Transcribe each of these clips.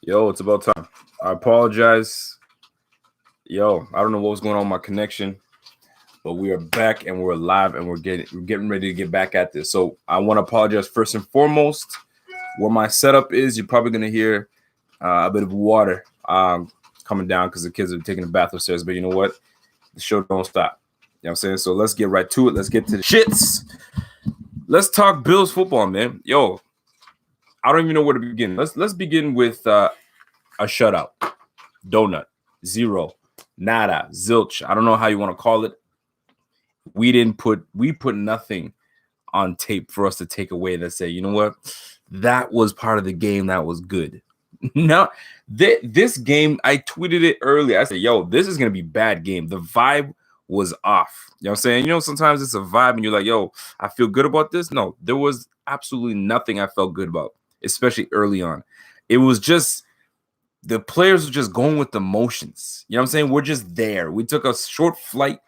Yo, it's about time. I apologize. Yo, I don't know what was going on with my connection, but we are back and we're live and we're getting ready to get back at this. So I want to apologize first and foremost. Where my setup is, you're probably gonna hear a bit of water coming down because the kids are taking a bath upstairs. But you know what? The show don't stop. You know what I'm saying? So let's get right to it. Let's get to the shits. Let's talk Bills football, man. Yo, I don't even know where to begin. Let's begin with a shutout. Donut. Zero. Nada. Zilch. I don't know how you want to call it. We put nothing on tape for us to take away that say, you know what? That was part of the game that was good. No, this game, I tweeted it earlier. I said, yo, this is gonna be a bad game. The vibe was off. You know what I'm saying? You know, sometimes it's a vibe and you're like, yo, I feel good about this. No, there was absolutely nothing I felt good about, especially early on. It was just the players were just going with the motions. You know what I'm saying? We're just there. We took a short flight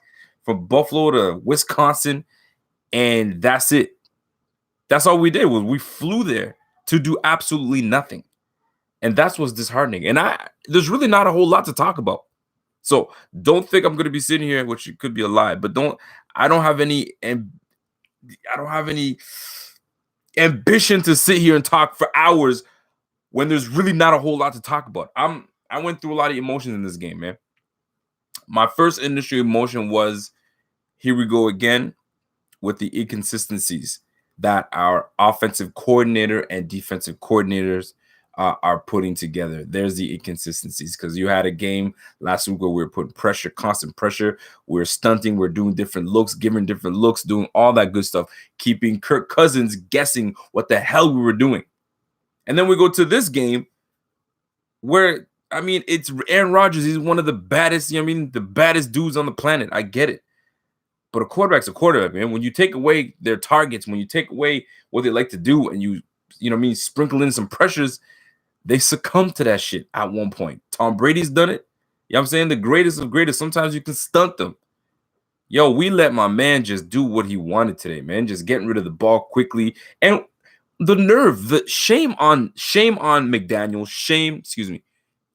from Buffalo to Wisconsin, and that's it. That's all we did was we flew there to do absolutely nothing. And that's what's disheartening. And there's really not a whole lot to talk about. So don't think I'm going to be sitting here, which could be a lie, but I don't have any ambition to sit here and talk for hours when there's really not a whole lot to talk about. I went through a lot of emotions in this game, man. My first initial emotion was, here we go again with the inconsistencies that our offensive coordinator and defensive coordinators are putting together. There's the inconsistencies because you had a game last week where we were putting pressure, constant pressure. We're stunting. We're doing different looks, giving different looks, doing all that good stuff, keeping Kirk Cousins guessing what the hell we were doing. And then we go to this game where, I mean, it's Aaron Rodgers. He's one of the baddest, the baddest dudes on the planet. I get it. But a quarterback's a quarterback, man. When you take away their targets, when you take away what they like to do, and you sprinkle in some pressures, they succumb to that shit at one point. Tom Brady's done it. You know what I'm saying? The greatest of greatest. Sometimes you can stunt them. Yo, we let my man just do what he wanted today, man. Just getting rid of the ball quickly. And the nerve, the shame on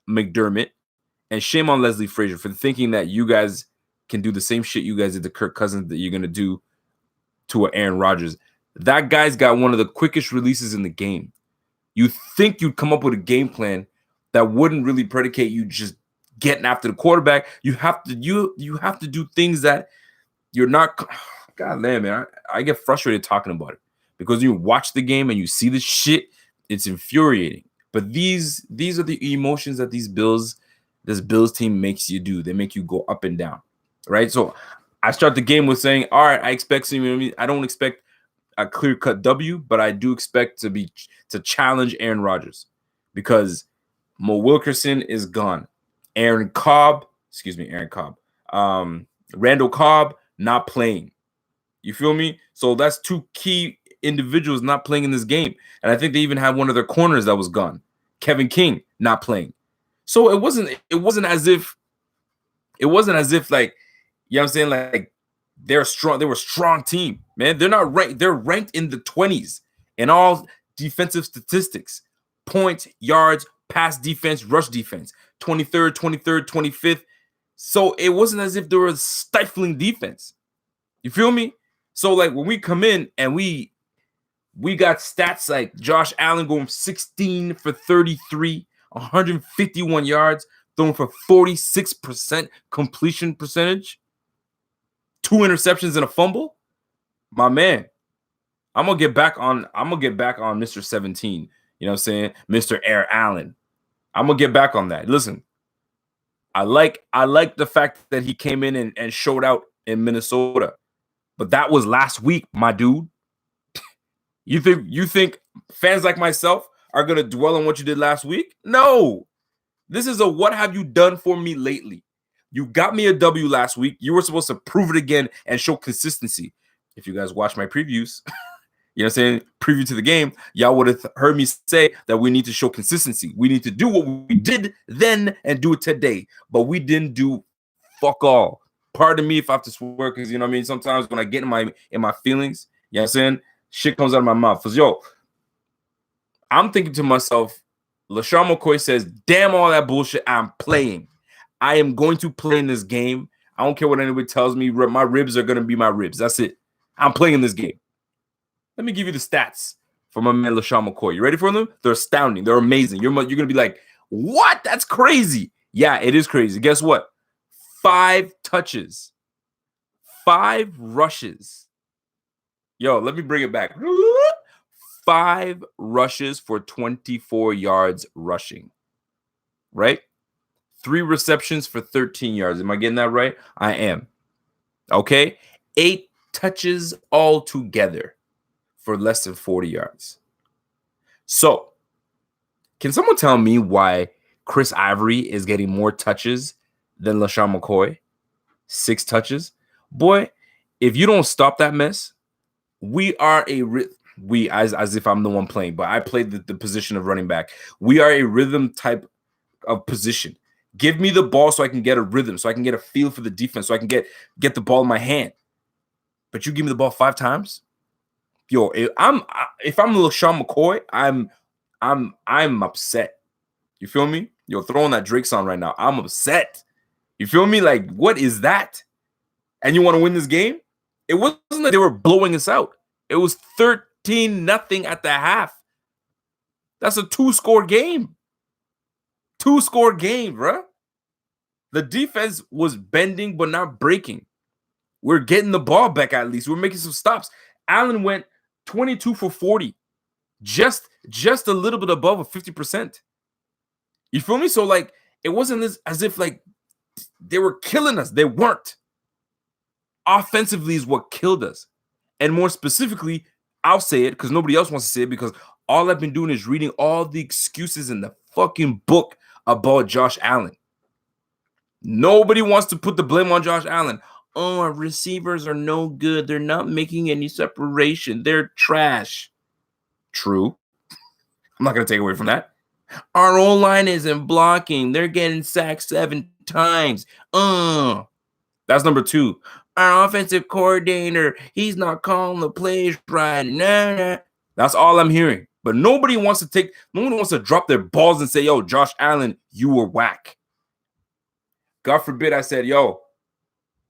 McDermott, and shame on Leslie Frazier for thinking that you guys can do the same shit you guys did to Kirk Cousins that you're going to do to Aaron Rodgers. That guy's got one of the quickest releases in the game. You think you'd come up with a game plan that wouldn't really predicate you just getting after the quarterback. You have to do things that you're not. God damn, man, I get frustrated talking about it because you watch the game and you see the shit. It's infuriating. But these are the emotions that this Bills team makes you do. They make you go up and down, right? So I start the game with saying, all right, I expect some. I don't expect a clear-cut W, but I do expect to challenge Aaron Rodgers because Mo Wilkerson is gone. Randall Cobb, not playing. You feel me? So that's two key individuals not playing in this game. And I think they even had one of their corners that was gone. Kevin King not playing. So it wasn't as if like, you know what I'm saying? Like they were a strong team, man. They're not ranked. They're ranked in the 20s in all defensive statistics. Points, yards, pass defense, rush defense. 23rd, 25th. So it wasn't as if they were a stifling defense. You feel me? So like when we come in and we got stats like Josh Allen going 16 for 33, 151 yards, throwing for 46% completion percentage, 2 interceptions and a fumble. My man, I'm gonna get back on Mr. 17. You know what I'm saying? Mr. Air Allen. I'm gonna get back on that. Listen, I like the fact that he came in and showed out in Minnesota. But that was last week, my dude. You think fans like myself are gonna dwell on what you did last week? No. This is a what have you done for me lately? You got me a W last week. You were supposed to prove it again and show consistency. If you guys watch my previews, you know what I'm saying? Preview to the game, y'all would have heard me say that we need to show consistency. We need to do what we did then and do it today. But we didn't do fuck all. Pardon me if I have to swear, because you know what I mean. Sometimes when I get in my feelings, you know what I'm saying, shit comes out of my mouth. Cause yo, I'm thinking to myself, LaShawn McCoy says, damn all that bullshit. I'm playing. I am going to play in this game. I don't care what anybody tells me. My ribs are going to be my ribs. That's it. I'm playing in this game. Let me give you the stats for my man LaShawn McCoy. You ready for them? They're astounding. They're amazing. You're going to be like, what? That's crazy. Yeah, it is crazy. Guess what? 5 touches. 5 rushes. Yo, let me bring it back. 5 rushes for 24 yards rushing. Right? 3 receptions for 13 yards. Am I getting that right? I am. Okay? 8 touches altogether for less than 40 yards. So, can someone tell me why Chris Ivory is getting more touches than LaShawn McCoy? 6 touches? Boy, if you don't stop that mess, we are as if I'm the one playing, but I played the position of running back. We are a rhythm type of position. Give me the ball so I can get a rhythm, so I can get a feel for the defense, so I can get the ball in my hand. But you give me the ball 5 times, yo. If I'm LaShawn McCoy, I'm upset. You feel me? Yo, throwing that Drake song right now. I'm upset. You feel me? Like, what is that? And you want to win this game? It wasn't like they were blowing us out. It was 13-0 at the half. That's a 2-score game. 2-score game, bro. The defense was bending but not breaking. We're getting the ball back at least. We're making some stops. Allen went 22 for 40. Just a little bit above a 50%. You feel me? So, like, it wasn't as if, like, they were killing us. They weren't. Offensively is what killed us. And more specifically, I'll say it because nobody else wants to say it, because all I've been doing is reading all the excuses in the fucking book about Josh Allen. Nobody wants to put the blame on Josh Allen. Oh, our receivers are no good. They're not making any separation. They're trash. True. I'm not going to take away from that. Our O-line isn't blocking. They're getting sacked 7 times. That's number 2. Our offensive coordinator, he's not calling the plays right. Nah. That's all I'm hearing. But nobody wants to drop their balls and say, yo, Josh Allen, you were whack. God forbid I said, yo,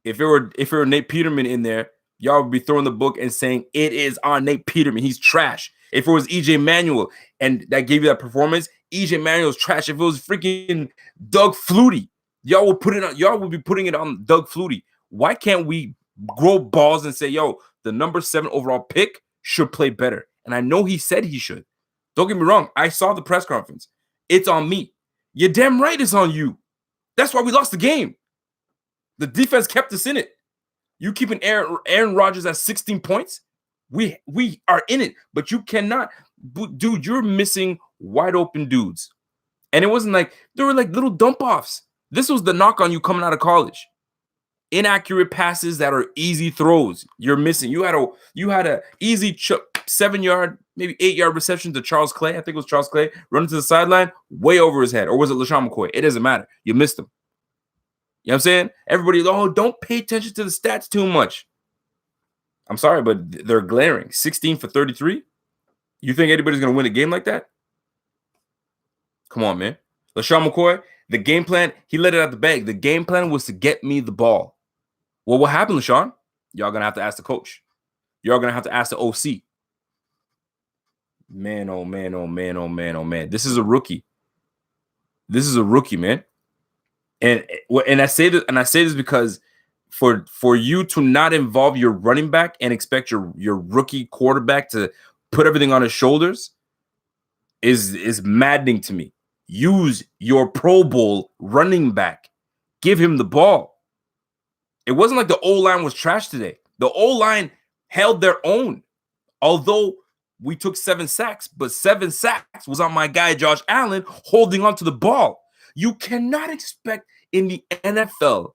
if it were Nate Peterman in there, y'all would be throwing the book and saying it is on Nate Peterman. He's trash. If it was EJ Manuel and that gave you that performance, EJ Manuel's trash. If it was freaking Doug Flutie, y'all would be putting it on Doug Flutie. Why can't we grow balls and say, yo, the number 7 overall pick should play better? And I know he said he should. Don't get me wrong. I saw the press conference. It's on me. You're damn right it's on you. That's why we lost the game. The defense kept us in it. You keeping Aaron Rodgers at 16 points? We are in it, but you cannot. Dude, you're missing wide open dudes. And it wasn't like they were like little dump offs. This was the knock on you coming out of college. Inaccurate passes that are easy throws. You're missing. You had a easy 7-yard, maybe 8-yard reception to Charles Clay. I think it was Charles Clay running to the sideline, way over his head. Or was it LaShawn McCoy? It doesn't matter. You missed him. You know what I'm saying? Everybody, don't pay attention to the stats too much. I'm sorry, but they're glaring. 16 for 33. You think anybody's going to win a game like that? Come on, man. LaShawn McCoy, the game plan, he let it out the bag. The game plan was to get me the ball. Well, what happened, LaShawn? Y'all going to have to ask the coach. Y'all going to have to ask the OC. Man, oh, man, oh, man, oh, man, oh, man. This is a rookie. This is a rookie, man. And I say this because for you to not involve your running back and expect your rookie quarterback to put everything on his shoulders is maddening to me. Use your Pro Bowl running back. Give him the ball. It wasn't like the O-line was trash today. The O-line held their own. Although we took 7 sacks, but 7 sacks was on my guy Josh Allen holding on to the ball. You cannot expect in the NFL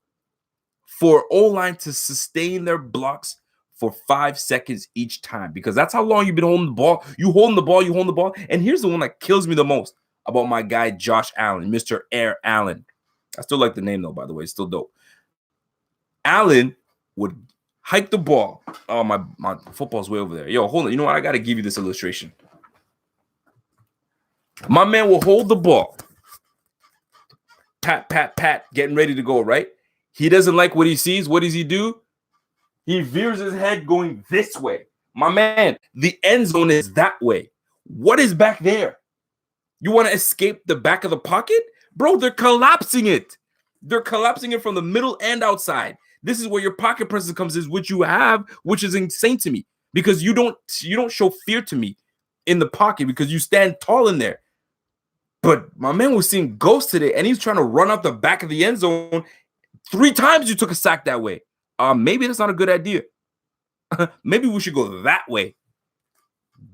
for O-line to sustain their blocks for 5 seconds each time, because that's how long you've been holding the ball. You holding the ball. And here's the one that kills me the most about my guy Josh Allen, Mr. Air Allen. I still like the name though, by the way. It's still dope. Allen would hike the ball. Oh, my football's way over there. Yo, hold on. You know what? I got to give you this illustration. My man will hold the ball. Pat, pat, pat, getting ready to go, right? He doesn't like what he sees. What does he do? He veers his head going this way. My man, the end zone is that way. What is back there? You want to escape the back of the pocket? Bro, they're collapsing it. They're collapsing it from the middle and outside. This is where your pocket presence comes in, which you have, which is insane to me. Because you don't show fear to me in the pocket because you stand tall in there. But my man was seeing ghosts today, and he's trying to run out the back of the end zone. 3 times you took a sack that way. Maybe that's not a good idea. Maybe we should go that way.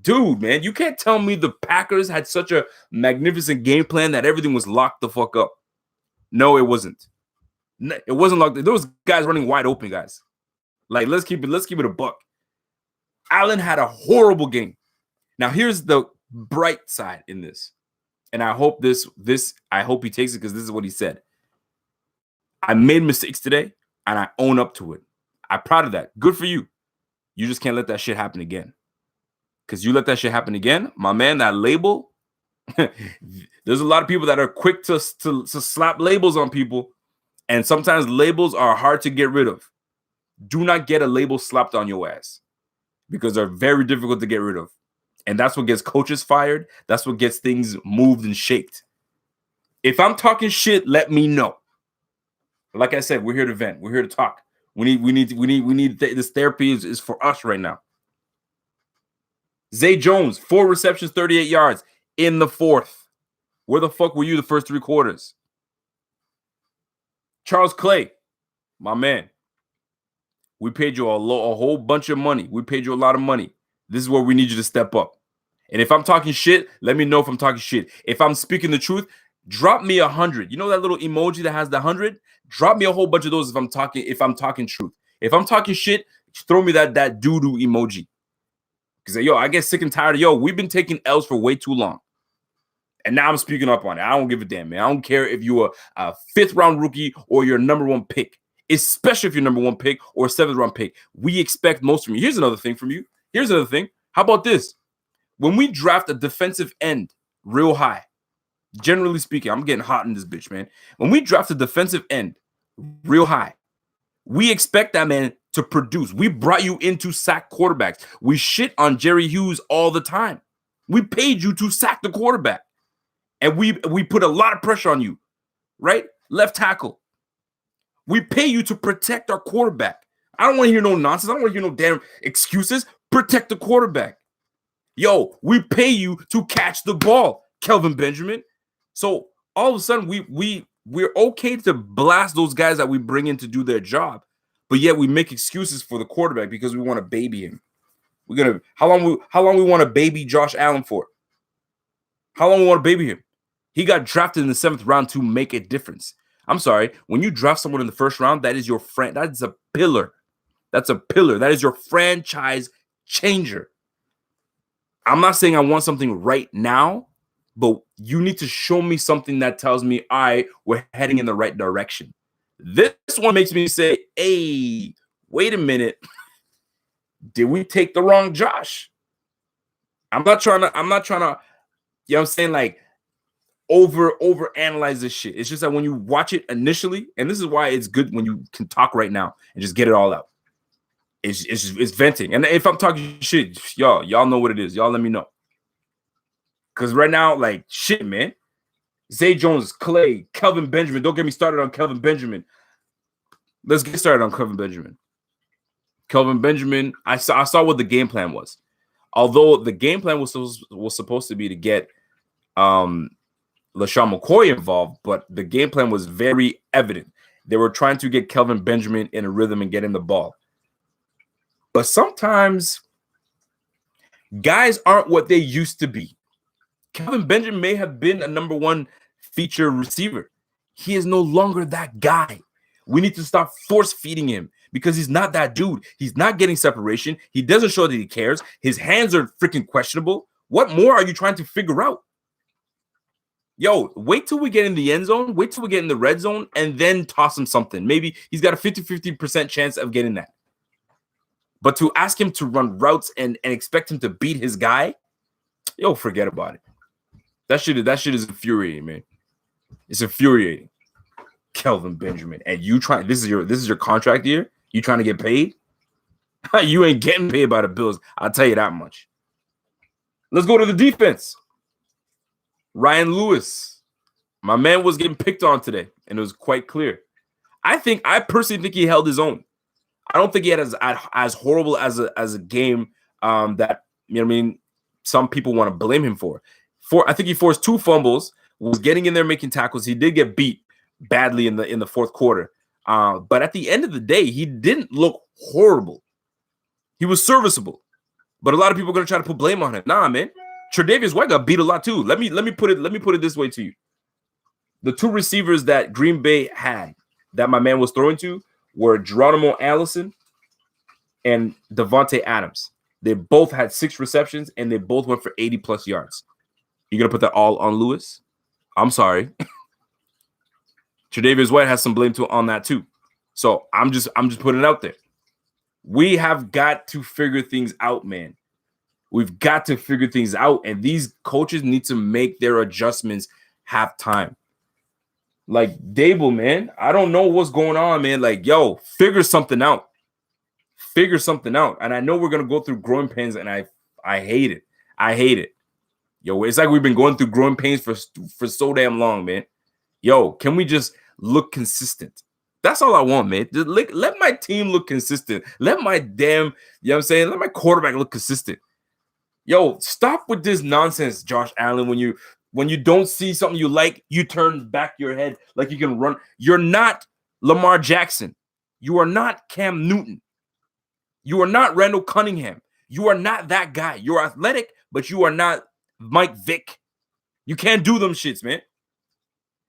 Dude, man, you can't tell me the Packers had such a magnificent game plan that everything was locked the fuck up. No, it wasn't. It wasn't locked. There was guys running wide open, guys. Like, let's keep it a buck. Allen had a horrible game. Now, here's the bright side in this. And I hope I hope he takes it because this is what he said. I made mistakes today, and I own up to it. I'm proud of that. Good for you. You just can't let that shit happen again. Because you let that shit happen again, my man, that label, there's a lot of people that are quick to slap labels on people. And sometimes labels are hard to get rid of. Do not get a label slapped on your ass because they're very difficult to get rid of. And that's what gets coaches fired. That's what gets things moved and shaked. If I'm talking shit, let me know. Like I said, we're here to vent. We're here to talk. We need this therapy is for us right now. Zay Jones, 4 receptions, 38 yards in the 4th. Where the fuck were you the first 3 quarters? Charles Clay, my man. We paid you a whole bunch of money. We paid you a lot of money. This is where we need you to step up. And if I'm talking shit, let me know if I'm talking shit. If I'm speaking the truth, drop me 100. You know that little emoji that has the 100? Drop me a whole bunch of those if I'm talking truth. If I'm talking shit, throw me that doo-doo emoji. Because, I get sick and tired of, we've been taking L's for way too long. And now I'm speaking up on it. I don't give a damn, man. I don't care if you're a 5th-round rookie or you're number 1 pick, especially if you're number 1 pick or 7th-round pick. We expect most from you. Here's another thing from you. Here's another thing. How about this? When we draft a defensive end real high, generally speaking, I'm getting hot in this bitch, man. When we draft a defensive end real high, we expect that man to produce. We brought you in to sack quarterbacks. We shit on Jerry Hughes all the time. We paid you to sack the quarterback. And we put a lot of pressure on you, right? Left tackle. We pay you to protect our quarterback. I don't want to hear no nonsense. I don't want to hear no damn excuses. Protect the quarterback. We pay you to catch the ball, Kelvin Benjamin. So all of a sudden, we're okay to blast those guys that we bring in to do their job, but yet we make excuses for the quarterback because we want to baby him. How long we want to baby Josh Allen for? How long we want to baby him? He got drafted in the 7th round to make a difference. I'm sorry. When you draft someone in the 1st round, that is your friend. That is a pillar. That's a pillar. That is your franchise changer. I'm not saying I want something right now, but you need to show me something that tells me, all right, we're heading in the right direction. This one makes me say, hey, wait a minute. Did we take the wrong Josh? I'm not trying to, you know what I'm saying? Like, over analyze this shit. It's just that when you watch it initially, and this is why it's good when you can talk right now and just get it all out. It's venting. And if I'm talking shit, y'all know what it is. Y'all let me know. Because right now, like, shit, man. Zay Jones, Clay, Kelvin Benjamin. Don't get me started on Kelvin Benjamin. Let's get started on Kelvin Benjamin. Kelvin Benjamin, I saw what the game plan was. Although the game plan was supposed to be to get LaShawn McCoy involved, but the game plan was very evident. They were trying to get Kelvin Benjamin in a rhythm and get him the ball. But sometimes guys aren't what they used to be. Kelvin Benjamin may have been a number 1 feature receiver. He is no longer that guy. We need to stop force feeding him because he's not that dude. He's not getting separation. He doesn't show that he cares. His hands are freaking questionable. What more are you trying to figure out? Wait till we get in the end zone. Wait till we get in the red zone and then toss him something. Maybe he's got a 50% chance of getting that. But to ask him to run routes and expect him to beat his guy, forget about it. That shit is infuriating, man. It's infuriating. Kelvin Benjamin, and you trying this is your contract year? You trying to get paid? You ain't getting paid by the Bills. I'll tell you that much. Let's go to the defense. Ryan Lewis. My man was getting picked on today, and it was quite clear. I personally think he held his own. I don't think he had as horrible as a game that, you know what I mean, some people want to blame him for. I think he forced 2 fumbles, was getting in there making tackles. He did get beat badly in the fourth quarter. But at the end of the day, he didn't look horrible. He was serviceable. But a lot of people are going to try to put blame on him. Nah, man. Tre'Davious White got beat a lot too. Let me put it this way to you. The 2 receivers that Green Bay had that my man was throwing to were Geronimo Allison and Devontae Adams. They both had 6 receptions, and they both went for 80+ yards. You're going to put that all on Lewis? I'm sorry. Tre'Davious White has some blame on that too. So I'm just putting it out there. We have got to figure things out, man. We've got to figure things out, and these coaches need to make their adjustments halftime. Like Dable, man, I don't know what's going on, man. Like, yo, figure something out. Figure something out. And I know we're gonna go through growing pains, and I hate it. I hate it. Yo, it's like we've been going through growing pains for so damn long, man. Yo, can we just look consistent? That's all I want, man. Just let my team look consistent. Let my damn, you know what I'm saying? Let my quarterback look consistent. Yo, stop with this nonsense, Josh Allen. When you don't see something you like, you turn back your head like you can run. You're not Lamar Jackson. You are not Cam Newton. You are not Randall Cunningham. You are not that guy. You're athletic, but you are not Mike Vick. You can't do them shits, man.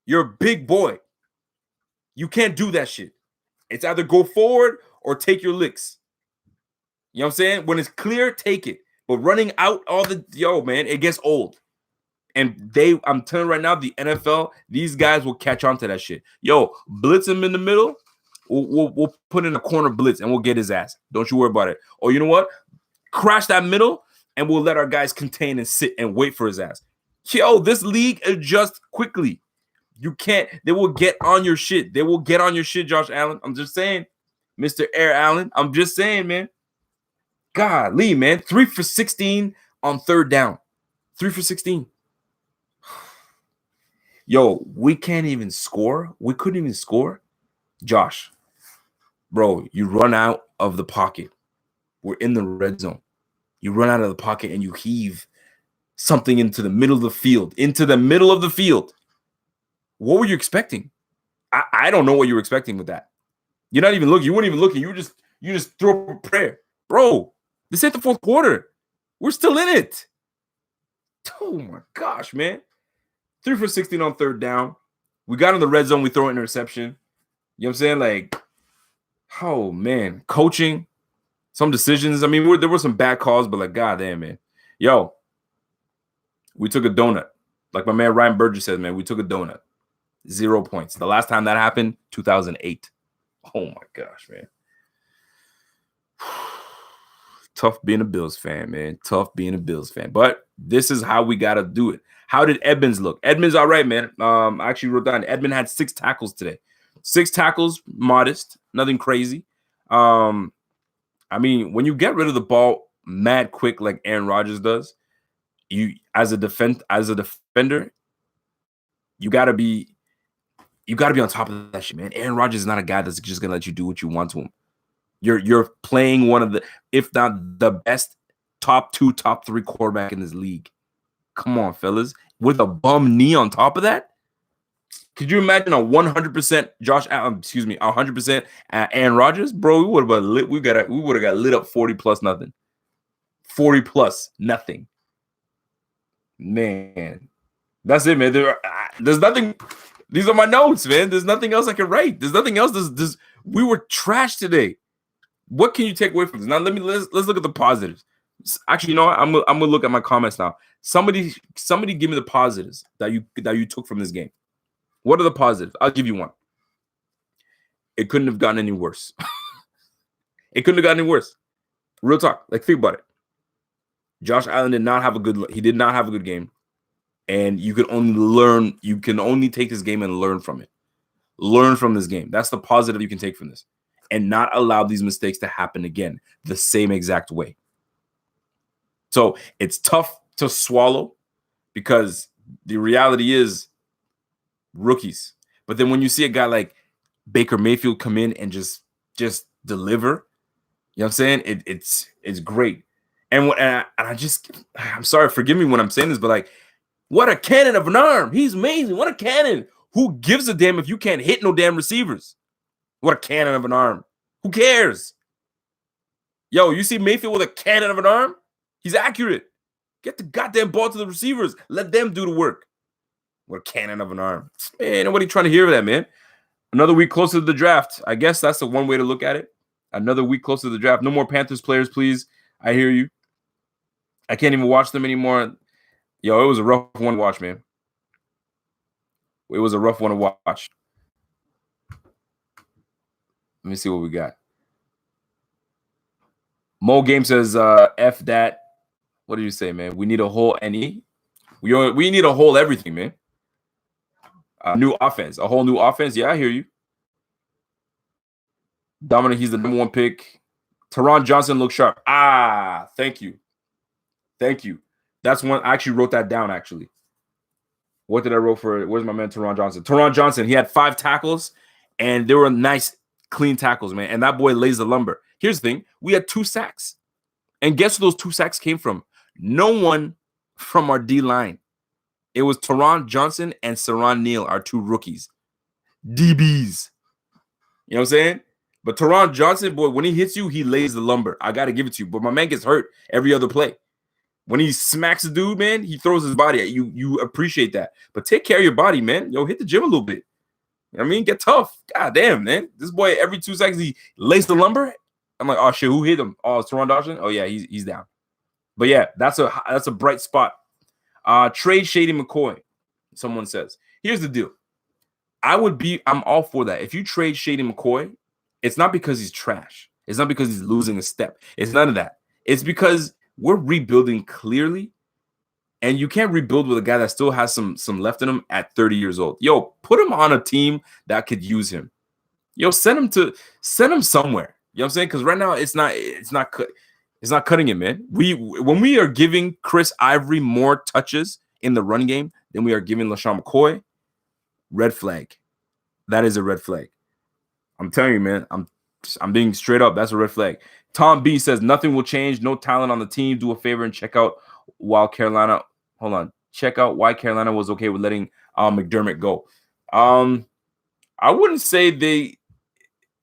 You're a big boy. You can't do that shit. It's either go forward or take your licks. You know what I'm saying? When it's clear, take it. But running out man, it gets old. And I'm telling you right now, the NFL, these guys will catch on to that shit. Yo, blitz him in the middle. We'll put in a corner blitz and we'll get his ass. Don't you worry about it. Or you know what? Crash that middle and we'll let our guys contain and sit and wait for his ass. Yo, this league adjusts quickly. You can't. They will get on your shit. They will get on your shit, Josh Allen. I'm just saying, Mr. Air Allen. I'm just saying, man. Golly, man. 3 for 16 on 3rd down. 3 for 16. Yo, we can't even score. We couldn't even score. Josh, bro, you run out of the pocket. We're in the red zone. You run out of the pocket and you heave something into the middle of the field. Into the middle of the field. What were you expecting? I don't know what you were expecting with that. You're not even looking. You weren't even looking. You just throw a prayer. Bro, this ain't the 4th quarter. We're still in it. Oh, my gosh, man. 3 for 16 on 3rd down. We got in the red zone. We throw an interception. You know what I'm saying? Like, oh, man. Coaching, some decisions. I mean, there were some bad calls, but like, goddamn, man. Yo, we took a donut. Like my man Ryan Burgess says, man, we took a donut. 0 points. The last time that happened, 2008. Oh, my gosh, man. Tough being a Bills fan, man. Tough being a Bills fan. But this is how we got to do it. How did Edmonds look? Edmonds, all right, man. I actually wrote down Edmonds had 6 tackles today. 6 tackles, modest, nothing crazy. I mean, when you get rid of the ball mad quick like Aaron Rodgers does, you as a defender, you gotta be on top of that shit, man. Aaron Rodgers is not a guy that's just gonna let you do what you want to him. You're playing one of the, if not the best, top 2, top 3 quarterback in this league. Come on, fellas. With a bum knee on top of that? Could you imagine a 100% Josh Allen, 100% Aaron Rodgers? Bro, we would have got lit up 40 plus nothing. 40 plus nothing. Man. That's it, man. There's nothing. These are my notes, man. There's nothing else I can write. There's nothing else. We were trash today. What can you take away from this? Now let's look at the positives. Actually, you know what? I'm gonna look at my comments now. Somebody give me the positives that you took from this game. What are the positives? I'll give you one. It couldn't have gotten any worse. It couldn't have gotten any worse. Real talk. Like, think about it. Josh Allen did not have a good game. And you can only learn. You can only take this game and learn from it. Learn from this game. That's the positive you can take from this, and not allow these mistakes to happen again the same exact way. So it's tough to swallow because the reality is rookies. But then when you see a guy like Baker Mayfield come in and just deliver, you know what I'm saying? It's great. And I'm sorry, forgive me when I'm saying this, but like, what a cannon of an arm. He's amazing. What a cannon. Who gives a damn if you can't hit no damn receivers? What a cannon of an arm. Who cares? Yo, you see Mayfield with a cannon of an arm? He's accurate. Get the goddamn ball to the receivers. Let them do the work. What a cannon of an arm. Man, nobody trying to hear that, man. Another week closer to the draft. I guess that's the one way to look at it. Another week closer to the draft. No more Panthers players, please. I hear you. I can't even watch them anymore. Yo, it was a rough one to watch, man. It was a rough one to watch. Let me see what we got. Mo Game says, F that. What did you say, man? We need a whole NE. We need a whole everything, man. New offense. A whole new offense. Yeah, I hear you. Dominic, he's the number one pick. Teron Johnson looks sharp. Ah, thank you. Thank you. That's one. I actually wrote that down, actually. What did I wrote for it? Where's my man Teron Johnson? Teron Johnson, he had 5 tackles, and they were nice, clean tackles, man. And that boy lays the lumber. Here's the thing. We had 2 sacks. And guess where those 2 sacks came from? No one from our D-line. It was Teron Johnson and Saron Neal, our 2 rookies. DBs. You know what I'm saying? But Teron Johnson, boy, when he hits you, he lays the lumber. I got to give it to you. But my man gets hurt every other play. When he smacks a dude, man, he throws his body at you. You appreciate that. But take care of your body, man. Yo, hit the gym a little bit. You know what I mean? Get tough. God damn, man. This boy, every 2 seconds, he lays the lumber. I'm like, oh, shit, who hit him? Oh, it's Teron Johnson? Oh, yeah, he's down. But, yeah, that's a bright spot. Trade Shady McCoy, someone says. Here's the deal. I'm all for that. If you trade Shady McCoy, it's not because he's trash. It's not because he's losing a step. It's none of that. It's because we're rebuilding clearly, and you can't rebuild with a guy that still has some left in him at 30 years old. Yo, put him on a team that could use him. Yo, send him somewhere. You know what I'm saying? Because right now it's not cutting it, man. When we are giving Chris Ivory more touches in the run game than we are giving LaShawn McCoy, red flag. That is a red flag. I'm telling you, man. I'm being straight up. That's a red flag. Tom B says nothing will change. No talent on the team. Do a favor and check out why Carolina. Hold on. Check out why Carolina was okay with letting McDermott go. I wouldn't say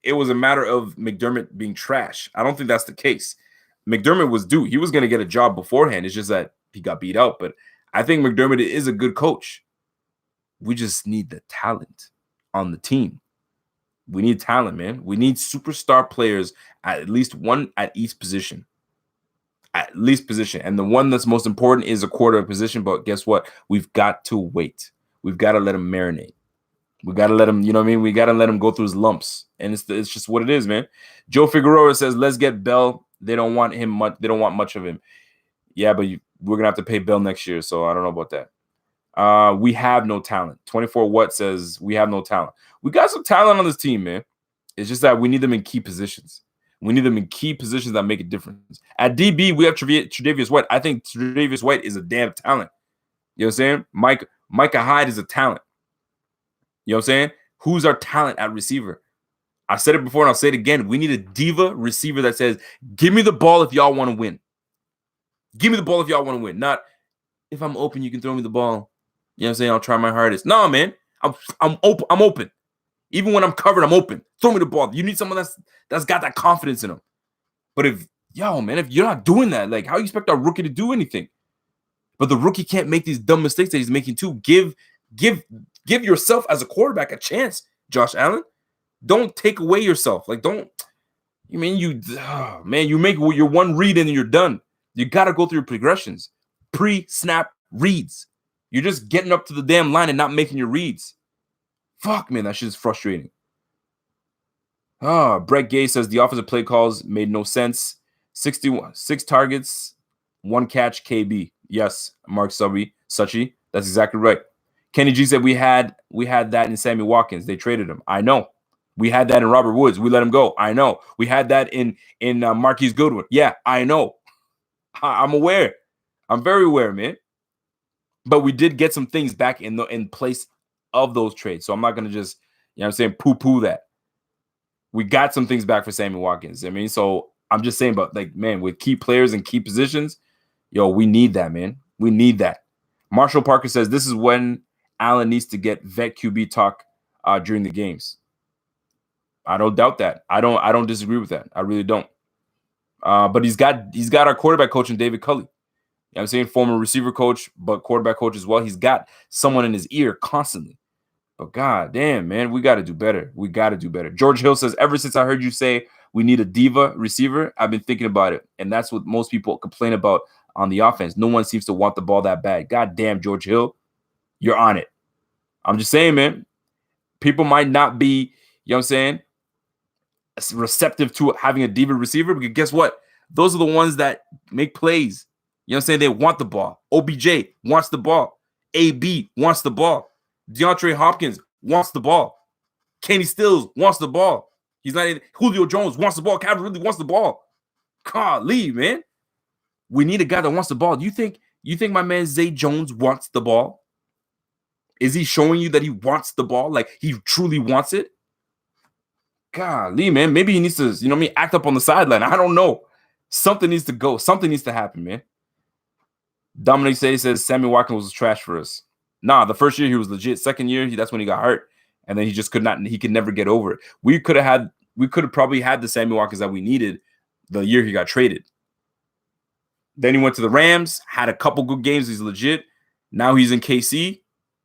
it was a matter of McDermott being trash. I don't think that's the case. McDermott was due. He was going to get a job beforehand. It's just that he got beat out. But I think McDermott is a good coach. We just need the talent on the team. We need talent, man. We need superstar players at least one at each position. At least position. And the one that's most important is a quarter position. But guess what? We've got to wait. We've got to let him marinate. We got to let him, you know what I mean? We got to let him go through his lumps. And it's just what it is, man. Joe Figueroa says, let's get Bell. They don't want him much. They don't want much of him. Yeah, but we're going to have to pay Bell next year. So I don't know about that. We have no talent. 24 What says we have no talent. We got some talent on this team, man. It's just that we need them in key positions. We need them in key positions that make a difference. At DB, we have Tre'Davious White. I think Tre'Davious White is a damn talent. You know what I'm saying? Micah Hyde is a talent. You know what I'm saying? Who's our talent at receiver? I said it before and I'll say it again. We need a diva receiver that says, give me the ball if y'all want to win. Give me the ball if y'all want to win. Not, if I'm open, you can throw me the ball. You know what I'm saying? I'll try my hardest. No, man. I'm open. Even when I'm covered, I'm open. Throw me the ball. You need someone that's got that confidence in them. But if you're not doing that, like, how you expect our rookie to do anything? But the rookie can't make these dumb mistakes that he's making too. Give yourself as a quarterback a chance, Josh Allen. Don't take away yourself. Like, you make your one read and you're done. You got to go through your progressions. Pre-snap reads. You're just getting up to the damn line and not making your reads. Fuck, man, that shit is frustrating. Brett Gay says the offensive play calls made no sense. 6 targets, 1 catch, KB. Yes, Mark Suchy. That's exactly right. Kenny G said we had that in Sammy Watkins. They traded him. I know. We had that in Robert Woods. We let him go. I know. We had that in Marquise Goodwin. Yeah, I know. I'm aware. I'm very aware, man. But we did get some things back in place of those trades. So I'm not gonna just, you know what I'm saying, poo-poo that. We got some things back for Sammy Watkins. I mean, so I'm just saying, but like, man, with key players and key positions, yo, we need that, man. We need that. Marshall Parker says this is when Allen needs to get vet QB talk during the games. I don't doubt that. I don't disagree with that. I really don't. But he's got our quarterback coach in David Culley. You know what I'm saying? Former receiver coach, but quarterback coach as well. He's got someone in his ear constantly. But god damn, man, we got to do better. We got to do better. George Hill says, ever since I heard you say we need a diva receiver, I've been thinking about it. And that's what most people complain about on the offense. No one seems to want the ball that bad. God damn, George Hill, you're on it. I'm just saying, man, people might not be, you know what I'm saying, receptive to having a diva receiver, because guess what? Those are the ones that make plays. You know what I'm saying? They want the ball. OBJ wants the ball. AB wants the ball. DeAndre Hopkins wants the ball. Kenny Stills wants the ball. He's not in. Julio Jones wants the ball. Calvin really wants the ball. Golly, man. We need a guy that wants the ball. Do you think my man Zay Jones wants the ball? Is he showing you that he wants the ball? Like he truly wants it? Golly, man. Maybe he needs to, you know what I mean, act up on the sideline. I don't know. Something needs to go. Something needs to happen, man. Dominic says Sammy Watkins was trash for us. Nah, the first year he was legit. Second year, that's when he got hurt. And then he just could never get over it. We could have probably had the Sammy Watkins that we needed the year he got traded. Then he went to the Rams, had a couple good games. He's legit. Now he's in KC.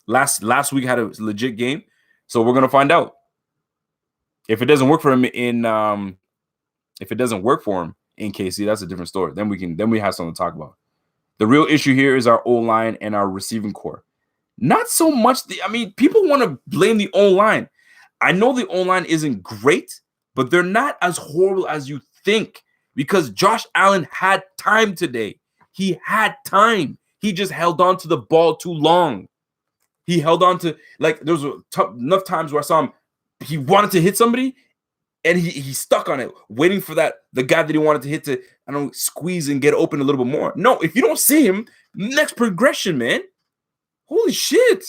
Last week had a legit game. So we're gonna find out. If it doesn't work for him in KC, that's a different story. Then we have something to talk about. The real issue here is our O-line and our receiving core. Not so much. People want to blame the O-line. I know the O-line isn't great, but they're not as horrible as you think, because Josh Allen had time today. He had time. He just held on to the ball too long. He held on to, like, there was enough times where I saw him, he wanted to hit somebody, and he stuck on it, waiting for the guy that he wanted to hit to, I don't know, squeeze and get open a little bit more. No, if you don't see him, next progression, man. Holy shit.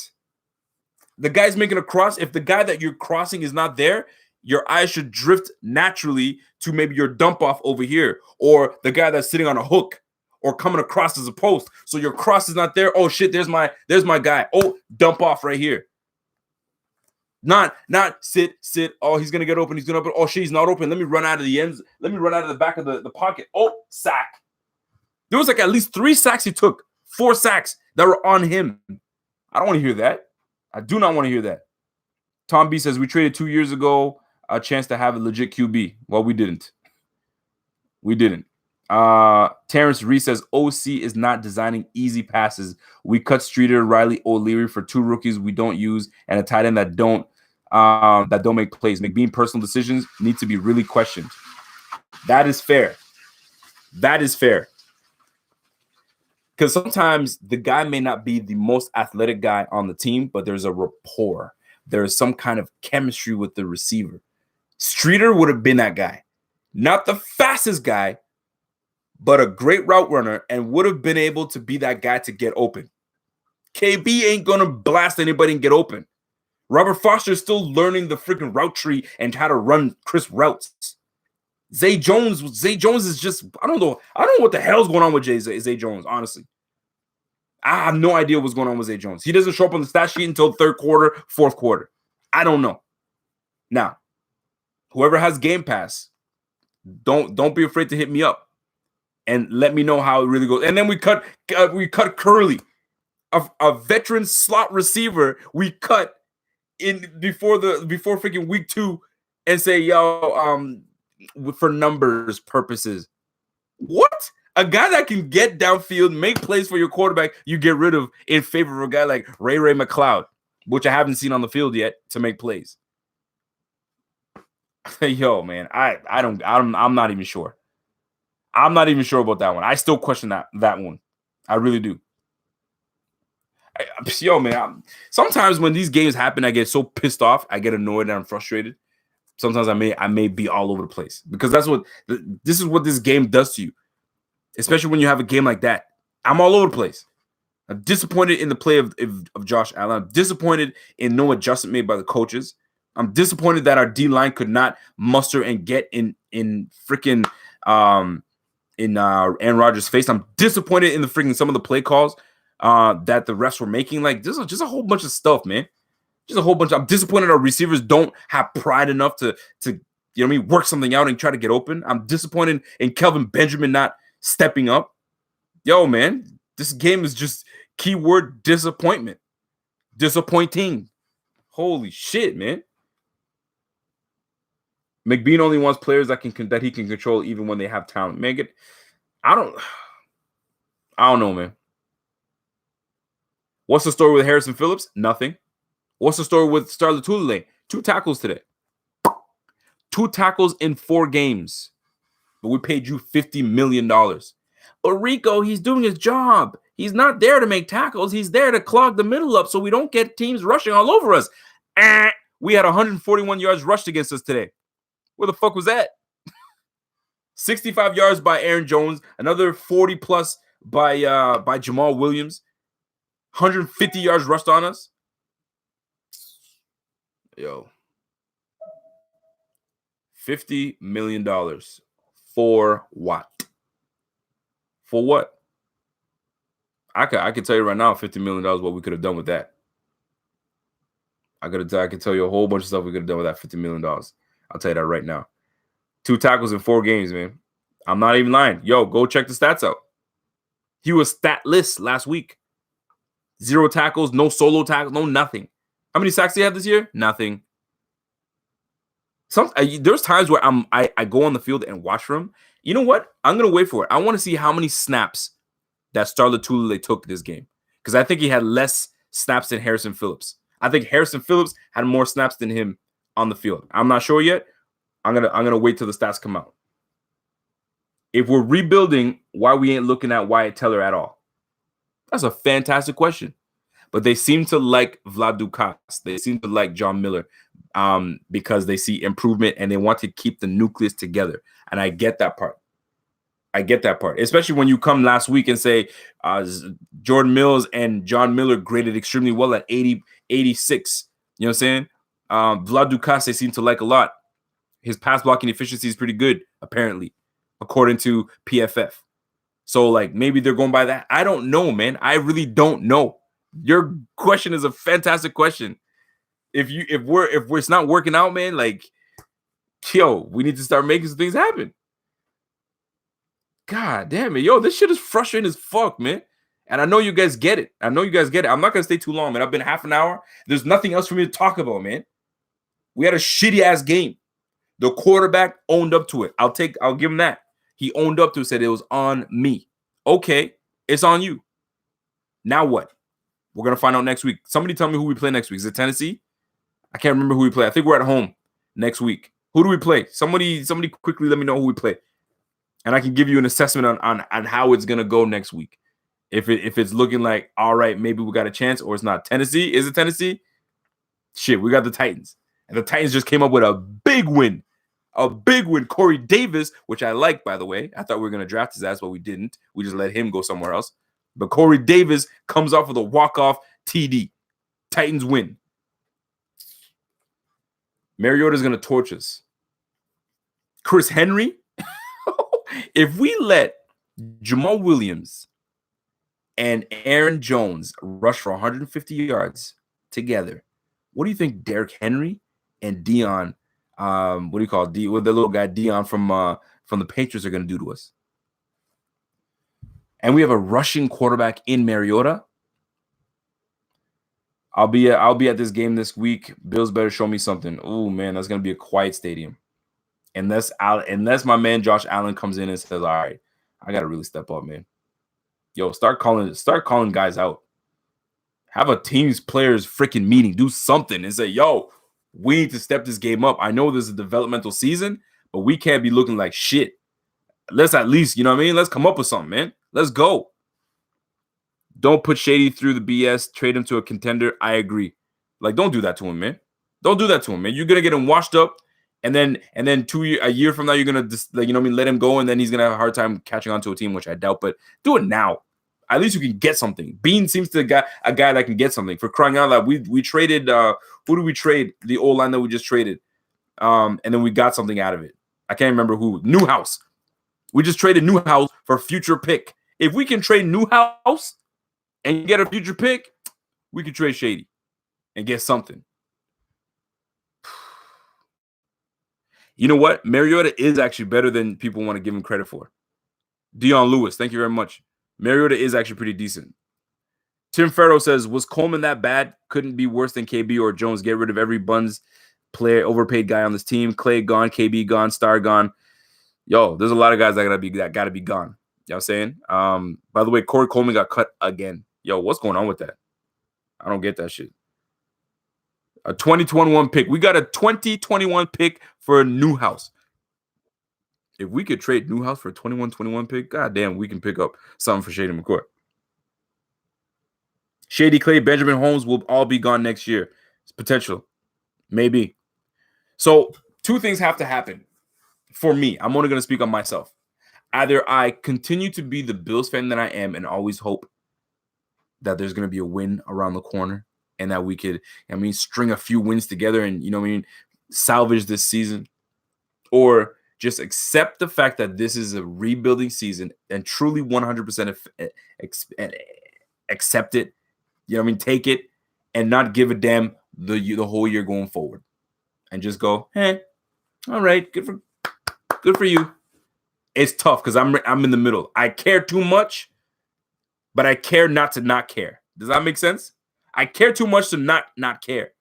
The guy's making a cross. If the guy that you're crossing is not there, your eyes should drift naturally to maybe your dump off over here, or the guy that's sitting on a hook or coming across as a post. So your cross is not there. Oh shit, there's my guy. Oh, dump off right here. Not sit. Oh, he's gonna get open. He's gonna open. Oh shit, he's not open. Let me run out of the ends. Let me run out of the back of the pocket. Oh, sack. There was like at least 3 sacks he took. 4 sacks that were on him. I don't want to hear that. I do not want to hear that. Tom B says we traded 2 years ago a chance to have a legit QB. Well, we didn't. Terrence Reese says OC is not designing easy passes. We cut Streeter, Riley, O'Leary for 2 rookies we don't use, and a tight end that don't make plays. McBean personal decisions need to be really questioned. That is fair. Because sometimes the guy may not be the most athletic guy on the team, but there's a rapport. There's some kind of chemistry with the receiver. Streeter would have been that guy. Not the fastest guy, but a great route runner, and would have been able to be that guy to get open. KB ain't going to blast anybody and get open. Robert Foster is still learning the freaking route tree and how to run crisp routes. Zay Jones is just, I don't know what the hell's going on with Zay Jones, honestly. I have no idea what's going on with Zay Jones. He doesn't show up on the stat sheet until third quarter, fourth quarter. I don't know. Now, whoever has Game Pass, don't be afraid to hit me up and let me know how it really goes. And then we cut Curly, a veteran slot receiver. We cut in before freaking week 2 and say, yo, for numbers purposes. What? A guy that can get downfield, make plays for your quarterback, you get rid of in favor of a guy like Ray McLeod, which I haven't seen on the field yet to make plays. Yo, man, I'm not even sure. I'm not even sure about that one. I still question that one. I really do. Yo, man, sometimes when these games happen, I get so pissed off. I get annoyed and I'm frustrated. Sometimes I may be all over the place because this is what this game does to you, especially when you have a game like that. I'm all over the place. I'm disappointed in the play of Josh Allen. I'm disappointed in no adjustment made by the coaches. I'm disappointed that our D line could not muster and get in freaking Aaron Rodgers' face. I'm disappointed in the freaking some of the play calls that the refs were making. Like, this is just a whole bunch of stuff, man. Just a whole bunch. I'm disappointed our receivers don't have pride enough to you know what I mean, work something out and try to get open. I'm disappointed in Kelvin Benjamin not stepping up. Yo, man, this game is just keyword disappointment. Disappointing. Holy shit, man. McBean only wants players that he can control even when they have talent. Man, I don't know, man. What's the story with Harrison Phillips? Nothing. What's the story with Lotulelei? 2 tackles today. 2 tackles in 4 games. But we paid you $50 million. But Rico, he's doing his job. He's not there to make tackles. He's there to clog the middle up so we don't get teams rushing all over us. We had 141 yards rushed against us today. Where the fuck was that? 65 yards by Aaron Jones. Another 40 plus by Jamal Williams. 150 yards rushed on us. Yo. $50 million. For what? For what? I can tell you right now, $50 million what we could have done with that. I can tell you a whole bunch of stuff we could have done with that $50 million. I'll tell you that right now. 2 tackles in 4 games, man. I'm not even lying. Yo, go check the stats out. He was statless last week. 0 tackles, no solo tackles, no nothing. How many sacks do you have this year? Nothing. There's times where I go on the field and watch for him. You know what? I'm going to wait for it. I want to see how many snaps that Lotulelei took this game. Because I think he had less snaps than Harrison Phillips. I think Harrison Phillips had more snaps than him on the field. I'm not sure yet. I'm gonna wait till the stats come out. If we're rebuilding, why we ain't looking at Wyatt Teller at all? That's a fantastic question. But they seem to like Vlad Dukas. They seem to like John Miller because they see improvement and they want to keep the nucleus together. And I get that part. Especially when you come last week and say Jordan Mills and John Miller graded extremely well at 80, 86. You know what I'm saying? Vlad Dukas, they seem to like a lot. His pass blocking efficiency is pretty good, apparently, according to PFF. So, like, maybe they're going by that. I don't know, man. I really don't know. Your question is a fantastic question. If it's not working out, man, like, yo, we need to start making some things happen. God damn it, yo, this shit is frustrating as fuck, man. And I know you guys get it. I'm not gonna stay too long, man. I've been half an hour. There's nothing else for me to talk about, man. We had a shitty ass game. The quarterback owned up to it. I'll give him that. He owned up to it, said it was on me. Okay, it's on you. Now what? We're gonna find out next week. Somebody tell me who we play next week. Is it Tennessee? I can't remember who we play. I think we're at home next week. Who do we play? Somebody quickly let me know who we play. And I can give you an assessment on how it's gonna go next week. If it's looking like, all right, maybe we got a chance, or it's not. Tennessee? Is it Tennessee? Shit, we got the Titans. And the Titans just came up with a big win. A big win. Corey Davis, which I like, by the way. I thought we were going to draft his ass, but we didn't. We just let him go somewhere else. But Corey Davis comes off with a walk-off TD. Titans win. Mariota's going to torch us. Chris Henry? If we let Jamal Williams and Aaron Jones rush for 150 yards together, what do you think Derrick Henry and Dion, what do you call it? With the little guy Dion from the Patriots are going to do to us? And we have a rushing quarterback in Mariota. I'll be at this game this week. Bills better show me something. Oh man, that's going to be a quiet stadium. Unless my man Josh Allen comes in and says, "All right, I got to really step up, man." Yo, start calling guys out. Have a team's players freaking meeting. Do something and say, "Yo, we need to step this game up. I know this is a developmental season, but we can't be looking like shit. Let's at least, you know what I mean? Let's come up with something, man. Let's go." Don't put Shady through the BS. Trade him to a contender. I agree. Like, don't do that to him, man. Don't do that to him, man. You're gonna get him washed up, and then a year from now, you're gonna just, like, let him go, and then he's gonna have a hard time catching on to a team, which I doubt. But do it now. At least you can get something. Bean seems to be a guy that can get something. For crying out loud, we traded. Who did we trade? The old line that we just traded. And then we got something out of it. I can't remember who. Newhouse. We just traded Newhouse for future pick. If we can trade Newhouse and get a future pick, we can trade Shady and get something. You know what? Mariota is actually better than people want to give him credit for. Dion Lewis, thank you very much. Mariota is actually pretty decent. Tim Farrow says, was Coleman that bad? Couldn't be worse than KB or Jones. Get rid of every Buns player, overpaid guy on this team. Clay gone, KB gone, Star gone. Yo, there's a lot of guys that gotta be gone. You know what I'm saying? By the way, Corey Coleman got cut again. Yo, what's going on with that? I don't get that shit. A 2021 pick. We got a 2021 pick for Newhouse. If we could trade Newhouse for a 21 pick, goddamn, we can pick up something for Shady McCoy. Shady, Clay, Benjamin, Holmes will all be gone next year. It's potential. Maybe. So 2 things have to happen for me. I'm only going to speak on myself. Either I continue to be the Bills fan that I am and always hope that there's going to be a win around the corner and that we could, string a few wins together and, salvage this season, or just accept the fact that this is a rebuilding season and truly 100% accept it. Take it and not give a damn the whole year going forward, and just go, hey, all right, good for you. It's tough because I'm in the middle. I care too much, but I care not to not care. Does that make sense? I care too much to not care.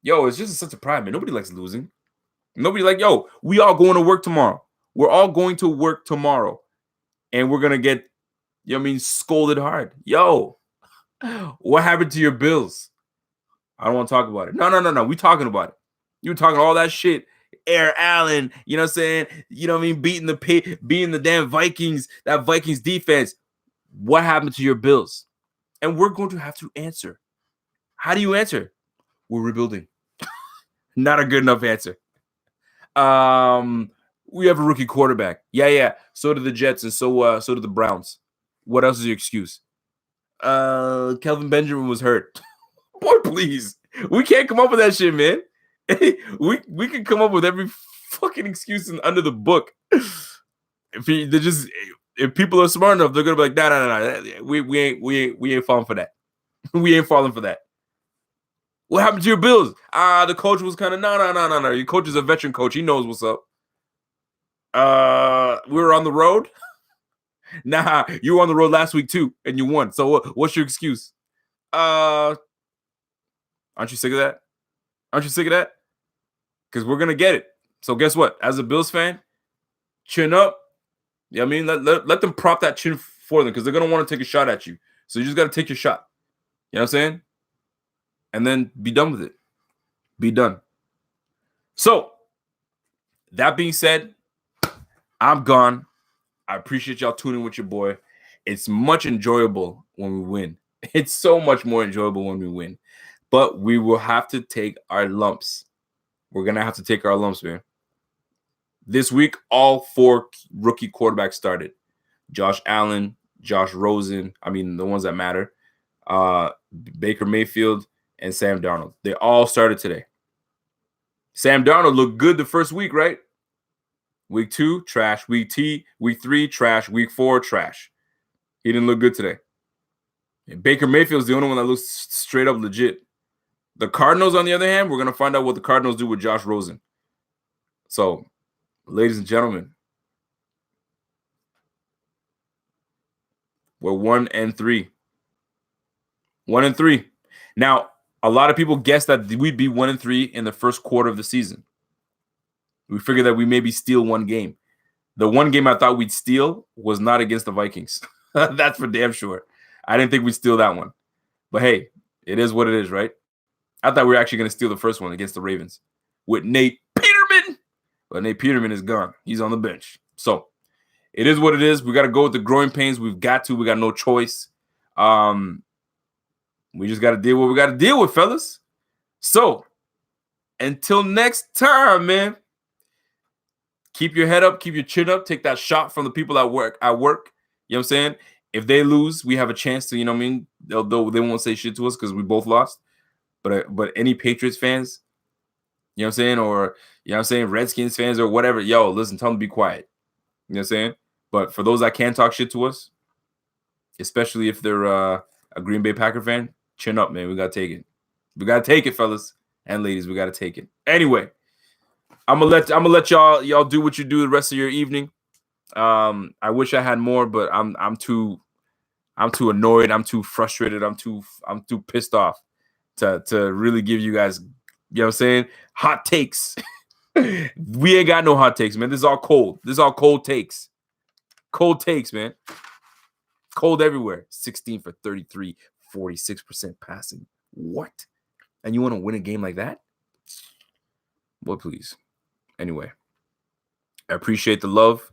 Yo, it's just a sense of pride, man. Nobody likes losing. Nobody yo, we all going to work tomorrow. We're all going to work tomorrow, and we're gonna get, scolded hard. Yo, what happened to your Bills? I don't want to talk about it. No. We talking about it. You were talking all that shit. Air Allen, you know what I'm saying? Beating the damn Vikings, that Vikings defense. What happened to your Bills? And we're going to have to answer. How do you answer? We're rebuilding. Not a good enough answer. We have a rookie quarterback. Yeah. So do the Jets, and so do the Browns. What else is your excuse? Kelvin Benjamin was hurt. Boy, please. We can't come up with that shit, man. we can come up with every fucking excuse under the book. If people are smart enough, they're gonna be like, no. We ain't falling for that. We ain't falling for that. What happened to your Bills? The coach was kind of no. Your coach is a veteran coach. He knows what's up. We were on the road. Nah, you were on the road last week too, and you won. So what's your excuse? Aren't you sick of that? Because we're gonna get it. So guess what? As a Bills fan, chin up. Let them prop that chin for them, because they're gonna want to take a shot at you. So you just gotta take your shot. You know what I'm saying? And then be done with it. Be done. So that being said, I'm gone. I appreciate y'all tuning with your boy. It's much enjoyable when we win. It's so much more enjoyable when we win. But we will have to take our lumps. We're going to have to take our lumps, man. This week, all 4 rookie quarterbacks started. Josh Allen, Josh Rosen, the ones that matter, Baker Mayfield, and Sam Darnold. They all started today. Sam Darnold looked good the first week, right? Week 2, trash. Week 3, trash. Week 4, trash. He didn't look good today. And Baker Mayfield's the only one that looks straight up legit. The Cardinals, on the other hand, we're going to find out what the Cardinals do with Josh Rosen. So, ladies and gentlemen, we're 1-3. 1-3. Now, a lot of people guessed that we'd be 1-3 in the first quarter of the season. We figured that we maybe steal one game. The one game I thought we'd steal was not against the Vikings. That's for damn sure. I didn't think we'd steal that one. But hey, it is what it is, right? I thought we were actually going to steal the first one against the Ravens with Nate Peterman. But Nate Peterman is gone. He's on the bench. So it is what it is. We got to go with the growing pains. We've got to. We got no choice. We just got to deal with what we got to deal with, fellas. So, until next time, man, keep your head up, keep your chin up, take that shot from the people at work. You know what I'm saying? If they lose, we have a chance to, you know what I mean? They won't say shit to us because we both lost. But any Patriots fans, you know what I'm saying? Or, you know what I'm saying, Redskins fans or whatever, yo, listen, tell them to be quiet. You know what I'm saying? But for those that can talk shit to us, especially if they're a Green Bay Packer fan, chin up, man. We got to take it. We got to take it, fellas and ladies. We got to take it. Anyway, I'm gonna let y'all do what you do the rest of your evening. I wish I had more, but I'm too annoyed. I'm too frustrated. I'm too pissed off to really give you guys, you know what I'm saying, hot takes. We ain't got no hot takes, man. This is all cold. This is all cold takes. Cold takes, man. Cold everywhere. 16 for 33, 46% passing. What? And you want to win a game like that? Well, please. Anyway, I appreciate the love.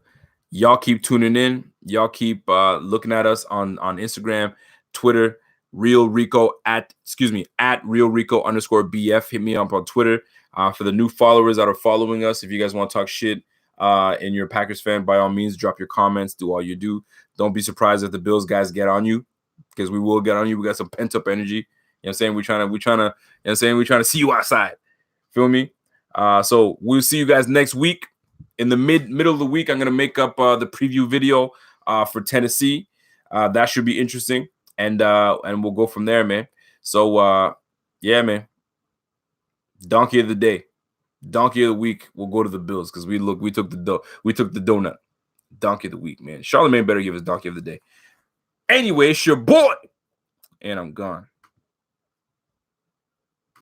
Y'all keep tuning in. Y'all keep looking at us on Instagram, Twitter, Real Rico at Real Rico _BF. Hit me up on Twitter. For the new followers that are following us, if you guys want to talk shit and you're a Packers fan, by all means, drop your comments, do all you do. Don't be surprised if the Bills guys get on you, because we will get on you. We got some pent-up energy. You know what I'm saying? We're trying to, you know what I'm saying? We're trying to see you outside. Feel me? So we'll see you guys next week. In the middle of the week, I'm gonna make up the preview video for Tennessee. That should be interesting, and we'll go from there, man. So yeah, man. Donkey of the day, donkey of the week. We'll go to the Bills because we took the donut. Donkey of the week, man. Charlamagne better give us donkey of the day. Anyway, it's your boy, and I'm gone.